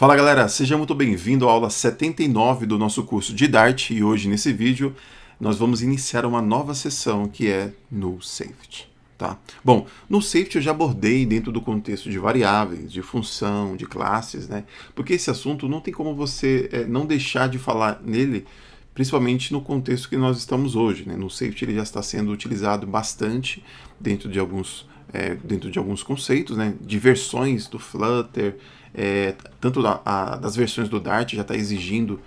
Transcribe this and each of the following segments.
Fala galera, seja muito bem-vindo à aula 79 do nosso curso de Dart e hoje nesse vídeo nós vamos iniciar uma nova sessão que é Null Safety. Tá? Bom, Null Safety eu já abordei dentro do contexto de variáveis, de função, de classes, né? Porque esse assunto não tem como você não deixar de falar nele, principalmente no contexto que nós estamos hoje, né? Null Safety ele já está sendo utilizado bastante dentro de alguns conceitos, né? De versões do Flutter, tanto das versões do Dart já está exigindo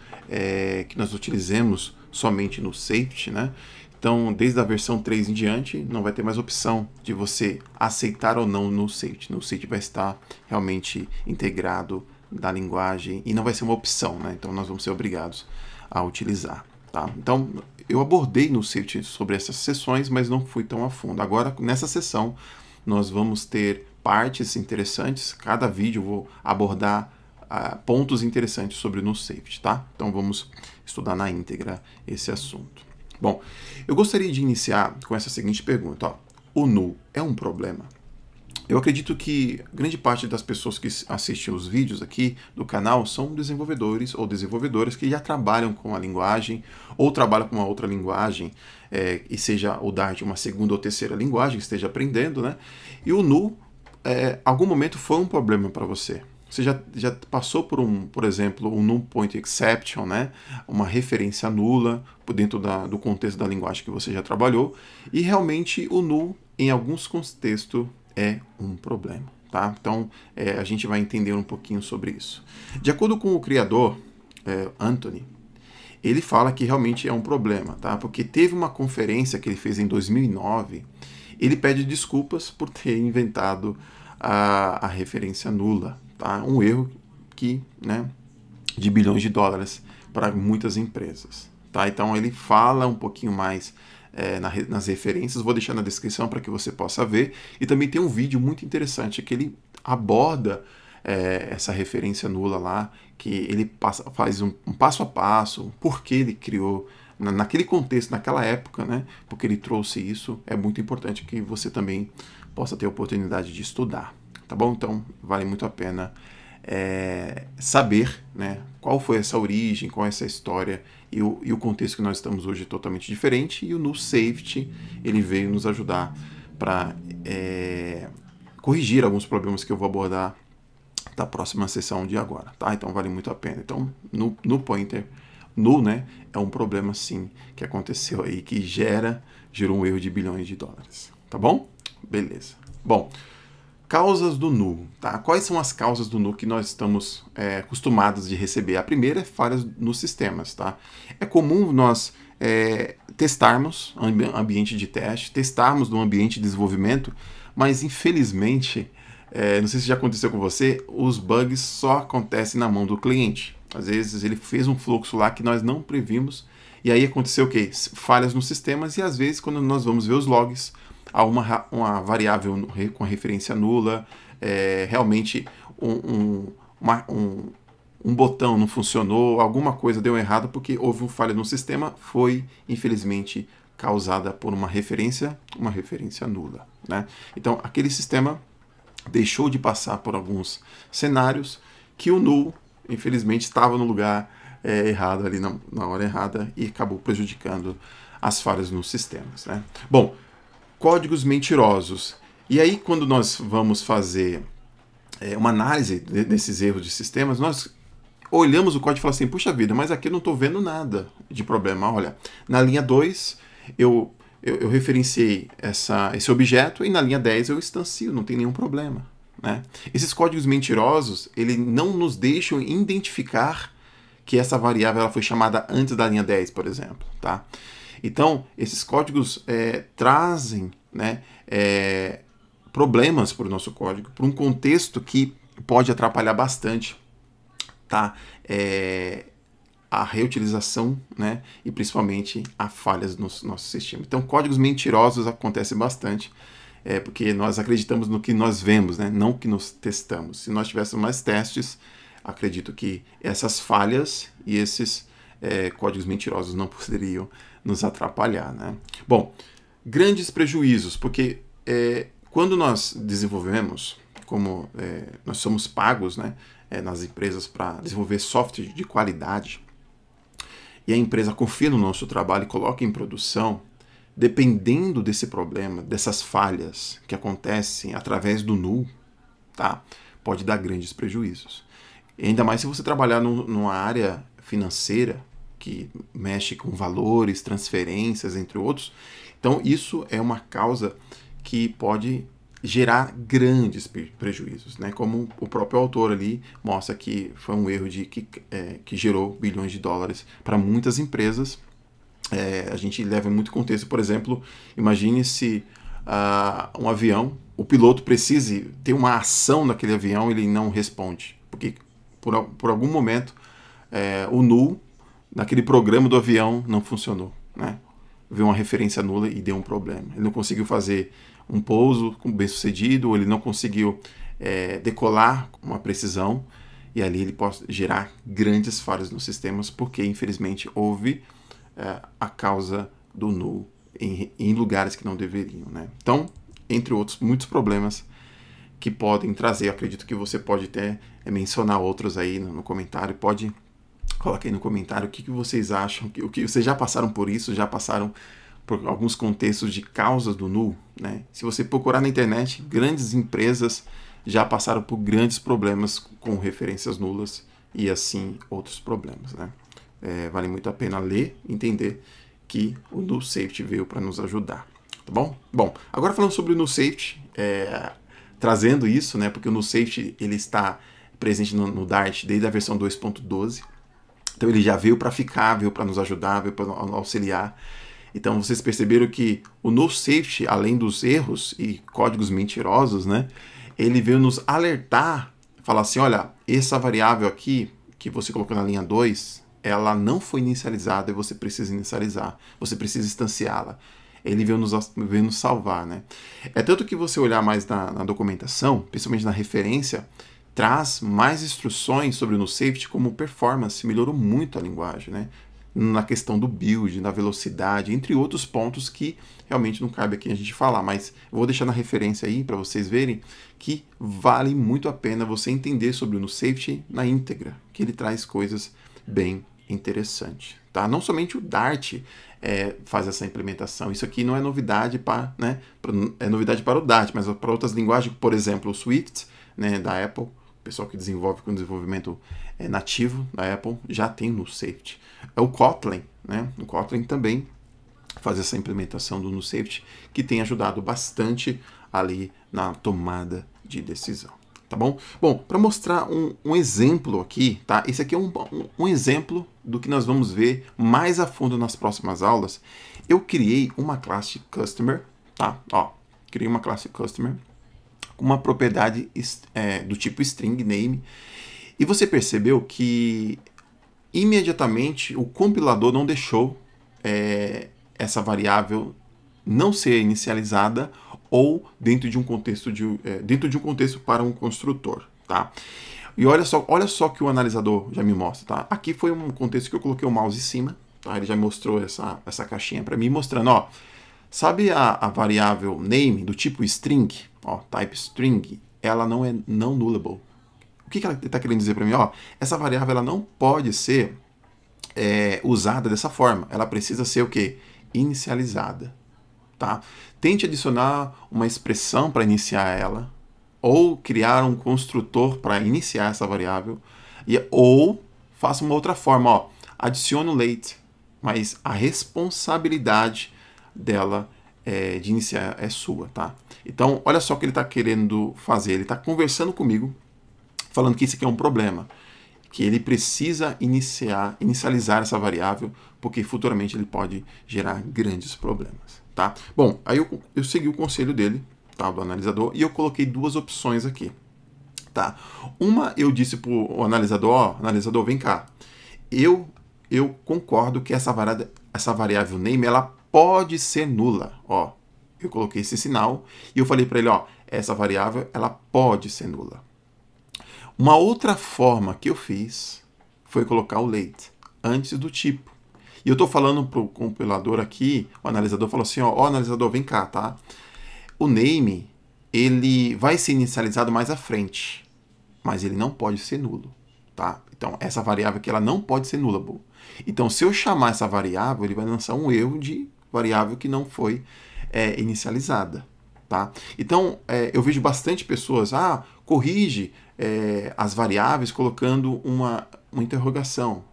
que nós utilizemos somente no Safety, né? Então, desde a versão 3 em diante, não vai ter mais opção de você aceitar ou não no Safety. No Safety vai estar realmente integrado da linguagem e não vai ser uma opção, né? Então, nós vamos ser obrigados a utilizar, tá? Então, eu abordei no Safety sobre essas sessões, mas não fui tão a fundo. Agora, nessa sessão, nós vamos ter partes interessantes. Cada vídeo eu vou abordar pontos interessantes sobre o Null Safety, tá? Então, vamos estudar na íntegra esse assunto. Bom, eu gostaria de iniciar com essa seguinte pergunta. Ó, o null é um problema? Eu acredito que grande parte das pessoas que assistem os vídeos aqui do canal são desenvolvedores ou desenvolvedoras que já trabalham com a linguagem ou trabalham com uma outra linguagem, e seja o Dart uma segunda ou terceira linguagem que esteja aprendendo, né? E o null, algum momento foi um problema para você. Você já passou por exemplo, um null point exception, né? Uma referência nula dentro do contexto da linguagem que você já trabalhou, e realmente o null, em alguns contextos, é um problema, tá? Então, a gente vai entender um pouquinho sobre isso. De acordo com o criador, Anthony, ele fala que realmente é um problema, tá? Porque teve uma conferência que ele fez em 2009, ele pede desculpas por ter inventado a referência nula, tá? Um erro que, né, de bilhões de dólares para muitas empresas, tá? Então ele fala um pouquinho mais nas referências, vou deixar na descrição para que você possa ver, e também tem um vídeo muito interessante que ele aborda essa referência nula lá, que ele faz um passo a passo, por que ele criou, naquele contexto, naquela época, né? Porque ele trouxe isso. É muito importante que você também possa ter a oportunidade de estudar, tá bom? Então, vale muito a pena saber, né, qual foi essa origem, qual é essa história, e o contexto que nós estamos hoje é totalmente diferente, e o Null Safety ele veio nos ajudar para corrigir alguns problemas que eu vou abordar da próxima sessão de agora, tá? Então vale muito a pena. Então, no pointer, null, né, é um problema sim que aconteceu aí, que gerou um erro de bilhões de dólares, tá bom? Beleza. Bom, causas do null, tá? Quais são as causas do null que nós estamos acostumados de receber? A primeira é falhas nos sistemas, tá? É comum nós testarmos ambiente de teste, testarmos no ambiente de desenvolvimento, mas infelizmente, não sei se já aconteceu com você, os bugs só acontecem na mão do cliente. Às vezes ele fez um fluxo lá que nós não previmos, e aí aconteceu o quê? Falhas nos sistemas, e às vezes quando nós vamos ver os logs, há uma variável com referência nula, realmente um botão não funcionou, alguma coisa deu errado porque houve uma falha no sistema, foi infelizmente causada por uma referência nula, né? Então aquele sistema deixou de passar por alguns cenários que o null infelizmente estava no lugar errado ali na hora errada e acabou prejudicando as falhas nos sistemas, né? Bom, códigos mentirosos. E aí, quando nós vamos fazer uma análise desses erros de sistemas, nós olhamos o código e falamos assim, puxa vida, mas aqui eu não estou vendo nada de problema. Olha, na linha 2, eu referenciei esse objeto, e na linha 10 eu instancio, não tem nenhum problema, né? Esses códigos mentirosos, eles não nos deixam identificar que essa variável ela foi chamada antes da linha 10, por exemplo, tá? Então, esses códigos trazem, né, problemas para o nosso código, para um contexto que pode atrapalhar bastante, tá? A reutilização, né, e principalmente a falhas no nosso sistema. Então, códigos mentirosos acontecem bastante, porque nós acreditamos no que nós vemos, né, não que nós testamos. Se nós tivéssemos mais testes, acredito que essas falhas e esses códigos mentirosos não poderiam nos atrapalhar, né? Bom, grandes prejuízos, porque quando nós desenvolvemos como nós somos pagos, né, nas empresas para desenvolver software de qualidade, e a empresa confia no nosso trabalho e coloca em produção, dependendo desse problema, dessas falhas que acontecem através do null, tá, pode dar grandes prejuízos. E ainda mais se você trabalhar numa área financeira que mexe com valores, transferências, entre outros. Então isso é uma causa que pode gerar grandes prejuízos, né? Como o próprio autor ali mostra que foi um erro que gerou bilhões de dólares para muitas empresas. A gente leva em muito contexto, por exemplo, imagine se um avião, o piloto precise ter uma ação naquele avião, ele não responde, porque por algum momento o null naquele programa do avião não funcionou, né? Veio uma referência nula e deu um problema. Ele não conseguiu fazer um pouso bem sucedido, ou ele não conseguiu decolar com uma precisão, e ali ele pode gerar grandes falhas nos sistemas, porque infelizmente houve a causa do null em lugares que não deveriam, né? Então, entre outros, muitos problemas que podem trazer. Eu acredito que você pode até mencionar outros aí no comentário, pode colocar aí no comentário o que vocês acham, o que vocês já passaram por isso, já passaram por alguns contextos de causas do null, né? Se você procurar na internet, grandes empresas já passaram por grandes problemas com referências nulas e assim outros problemas, né? Vale muito a pena ler e entender que o null safety veio para nos ajudar, tá bom? Bom, agora falando sobre o null safety, trazendo isso, né? Porque o null safety ele está presente no Dart desde a versão 2.12, então ele já veio para ficar, veio para nos ajudar, veio para auxiliar. Então vocês perceberam que o null safety, além dos erros e códigos mentirosos, né, ele veio nos alertar, falar assim, olha, essa variável aqui que você colocou na linha 2, ela não foi inicializada e você precisa inicializar, você precisa instanciá-la. Ele veio nos salvar, né? É tanto que você olhar mais na documentação, principalmente na referência, traz mais instruções sobre o null safety como performance, melhorou muito a linguagem, né? Na questão do build, na velocidade, entre outros pontos que realmente não cabe aqui a gente falar, mas eu vou deixar na referência aí para vocês verem que vale muito a pena você entender sobre o null safety na íntegra, que ele traz coisas bem interessantes, tá? Não somente o Dart faz essa implementação, isso aqui não é novidade para, né, é novidade para o Dart, mas para outras linguagens, por exemplo, o Swift, né, da Apple, o pessoal que desenvolve com desenvolvimento nativo da Apple já tem null safety. O Kotlin, né? O Kotlin também faz essa implementação do null safety, que tem ajudado bastante ali na tomada de decisão, tá bom? Bom, para mostrar um exemplo aqui, tá? Esse aqui é um exemplo do que nós vamos ver mais a fundo nas próximas aulas. Eu criei uma classe Customer, tá? Ó, criei uma classe Customer com uma propriedade do tipo string name, e você percebeu que imediatamente o compilador não deixou essa variável não ser inicializada ou dentro de um contexto para um construtor, tá? E olha só que o analisador já me mostra, tá? Aqui foi um contexto que eu coloquei o mouse em cima, tá? Ele já mostrou essa caixinha para mim, mostrando, ó, sabe a variável name do tipo string, ó, type string, ela não é não nullable. O que ela está querendo dizer para mim? Ó, essa variável ela não pode ser usada dessa forma. Ela precisa ser o quê? Inicializada. Tá? Tente adicionar uma expressão para iniciar ela, ou criar um construtor para iniciar essa variável, ou faça uma outra forma. Ó, adicione o late, mas a responsabilidade dela de iniciar é sua. Tá? Então, olha só o que ele está querendo fazer. Ele está conversando comigo, falando que isso aqui é um problema, que ele precisa inicializar essa variável, porque futuramente ele pode gerar grandes problemas, tá? Bom, aí eu segui o conselho dele, tá, do analisador, e eu coloquei duas opções aqui, tá? Uma, eu disse para o analisador, ó, analisador, vem cá, eu concordo que essa variável name, ela pode ser nula, ó, eu coloquei esse sinal, e eu falei para ele, ó, essa variável, ela pode ser nula. Uma outra forma que eu fiz foi colocar o late antes do tipo. E eu estou falando para o compilador aqui, o analisador falou assim, ó, analisador, vem cá, tá? O name, ele vai ser inicializado mais à frente, mas ele não pode ser nulo, tá? Então, essa variável aqui ela não pode ser nullable. Então, se eu chamar essa variável, ele vai lançar um erro de variável que não foi inicializada, tá? Então, eu vejo bastante pessoas, corrige as variáveis colocando uma interrogação.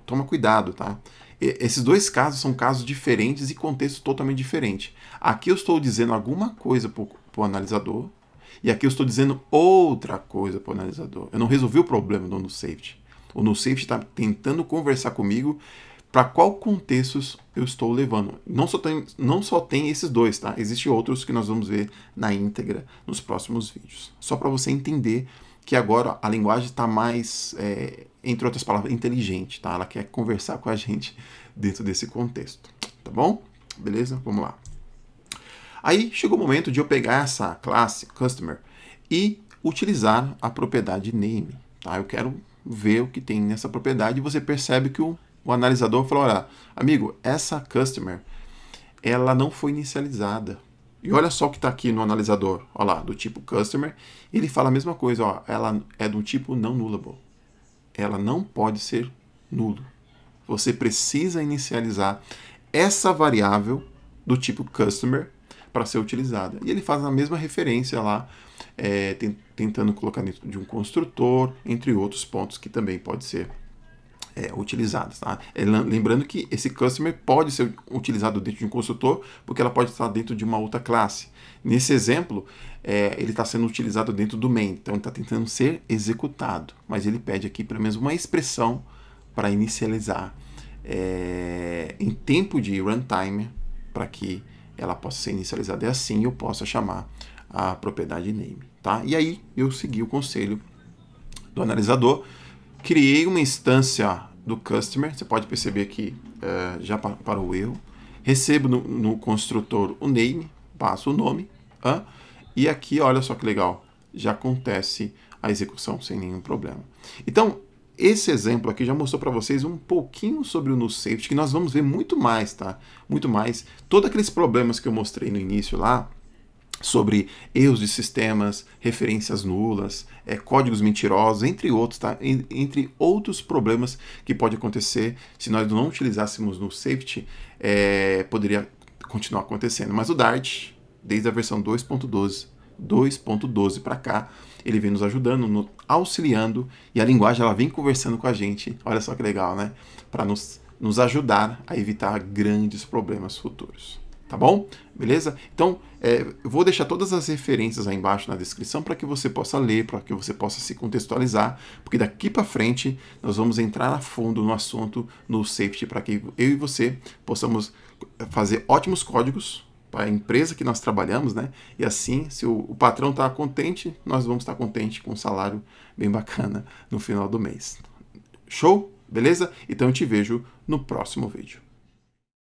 Toma cuidado, tá? Esses dois casos são casos diferentes e contextos totalmente diferentes. Aqui eu estou dizendo alguma coisa para o analisador e aqui eu estou dizendo outra coisa para o analisador. Eu não resolvi o problema do NullSafety. O NullSafety está tentando conversar comigo para qual contextos eu estou levando. Não só tem esses dois, tá? Existem outros que nós vamos ver na íntegra nos próximos vídeos. Só para você entender que agora a linguagem está mais, entre outras palavras, inteligente, tá? Ela quer conversar com a gente dentro desse contexto, tá bom? Beleza? Vamos lá. Aí chegou o momento de eu pegar essa classe customer e utilizar a propriedade name, tá? Eu quero ver o que tem nessa propriedade e você percebe que o analisador falou, olha, amigo, essa customer, ela não foi inicializada. E olha só o que está aqui no analisador, olha lá, do tipo customer, ele fala a mesma coisa, ó, ela é do tipo não nullable. Ela não pode ser nulo. Você precisa inicializar essa variável do tipo customer para ser utilizada. E ele faz a mesma referência lá, tentando colocar dentro de um construtor, entre outros pontos que também pode ser utilizados. Tá? Lembrando que esse customer pode ser utilizado dentro de um construtor, porque ela pode estar dentro de uma outra classe. Nesse exemplo, ele está sendo utilizado dentro do main, então ele está tentando ser executado, mas ele pede aqui pelo menos uma expressão para inicializar em tempo de runtime, para que ela possa ser inicializada. E assim eu possa chamar a propriedade name. Tá? E aí eu segui o conselho do analisador, criei uma instância do customer, você pode perceber que já parou o erro, recebo no construtor o name, passo o nome, e aqui, olha só que legal, já acontece a execução sem nenhum problema. Então, esse exemplo aqui já mostrou para vocês um pouquinho sobre o NullSafety, que nós vamos ver muito mais, tá? Muito mais. Todos aqueles problemas que eu mostrei no início lá, sobre erros de sistemas, referências nulas, códigos mentirosos, entre outros, tá? Entre outros problemas que pode acontecer se nós não utilizássemos no safety, poderia continuar acontecendo. Mas o Dart, desde a versão 2.12 para cá, ele vem nos ajudando, auxiliando, e a linguagem ela vem conversando com a gente, olha só que legal, né? Para nos ajudar a evitar grandes problemas futuros. Tá bom? Beleza? Então, eu vou deixar todas as referências aí embaixo na descrição para que você possa ler, para que você possa se contextualizar, porque daqui para frente nós vamos entrar a fundo no assunto no safety, para que eu e você possamos fazer ótimos códigos para a empresa que nós trabalhamos, né? E assim, se o patrão está contente, nós vamos estar contentes com um salário bem bacana no final do mês. Show? Beleza? Então eu te vejo no próximo vídeo.